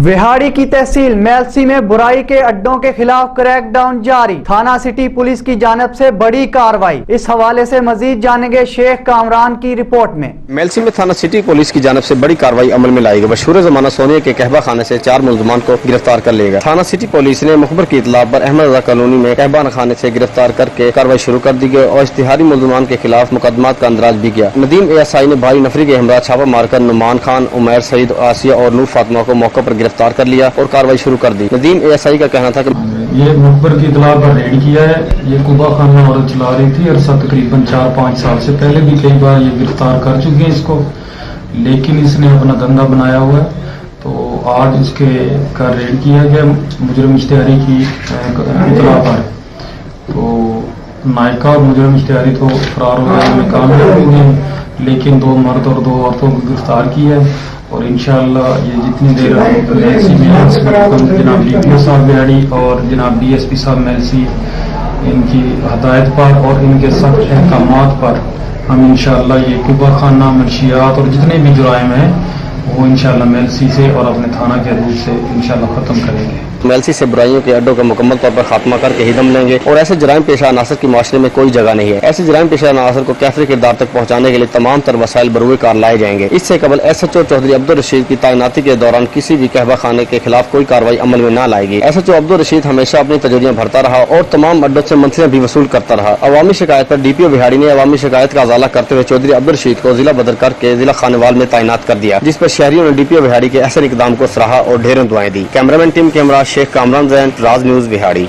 विहाड़ी की तहसील मेलसी में बुराई के अड्डों के खिलाफ क्रैकडाउन जारी, थाना सिटी पुलिस की जानब से बड़ी कार्रवाई। इस हवाले से मजीद जानेंगे शेख कामरान की रिपोर्ट में। मेलसी में थाना सिटी पुलिस की जानब से बड़ी कार्रवाई अमल में लाई गई। मशहूर जमाना सोनिया के कहबा खाने से 4 मुलजमान को गिरफ्तार कर लिया गया। थाना सिटी पुलिस ने मुखबर की इतला पर अहमद रजा कॉलोनी में कहबा खाने से गिरफ्तार करके कार्रवाई शुरू कर दी गई और इश्तिहारी मुलजमान के खिलाफ मुकदमात का अंदराज भी किया। नदीम ASI ने भारी नफरी के हमरा छापा मारकर नुमान खान, उमैर सईद, आसिया और नूर फातिमा को मौके पर गिरफ्तार कर लिया और कार्रवाई शुरू कर दी। नदीम ASI का कहना था कि ये मुखबर की इतला पर रेड किया है। ये कुबा खाना औरत चला रही थी अरसा तकरीबन 4-5 साल से। पहले भी कई बार ये गिरफ्तार कर चुके हैं इसको, लेकिन इसने अपना धंधा बनाया हुआ है। तो आज इसके का रेड किया गया मुजरिम इश्तिहारी की इतला पर। तो नायका और मुजरिम इश्तिहारी तो फरार हो गए में कामयाब हुए हैं, लेकिन 2 मर्द और 2 औरतों को गिरफ्तार किया है। और इंशाअल्लाह ये जितनी देर मेलसी में जनाब DPO साहब बिहाड़ी और जनाब DSP साहब मेलसी इनकी हदायत पर और इनके सख्त अहकामात पर हम इंशाअल्लाह ये कुबा खाना, मंशियात और जितने भी जुराइम हैं वो इंशाअल्लाह मेलसी से और अपने थाना के रूप से इंशाअल्लाह खत्म करेंगे। मेलसी से बुराइयों के अड्डों का मुकम्मल तौर पर खात्मा करके ही दम लेंगे और ऐसे जराइम पेशा अनासर की माशरे में कोई जगह नहीं है। ऐसे जराइम पेशा अनासर को कैफरी किरदार तक पहुंचाने के लिए तमाम तर वसाइल बरूए कार लाए जाएंगे। इससे कबल SHO चौधरी अब्दुल रशीद की तैनाती के दौरान किसी भी कहबा खाने के खिलाफ कोई कार्रवाई अमल में न लाएगी। SHO अब्दुल रशीद हमेशा अपनी तजूरियां भरता रहा और तमाम अड्डों से मंथलियां भी वसूल करता रहा। अवामी शिकायत पर DPO बिहाड़ी ने अवामी शिकायत का अजाला करते हुए चौधरी अब्दुल रशीद को जिला बदर करके जिला खानेवाल में तैनात कर दिया, जिस पर शहरियों ने DPO बिहाड़ी के ऐसे इकदाम को सराहा और ढेरों दुआएं दी। Cameraman team camera Sheikh Kamran, Raj news बिहाड़ी।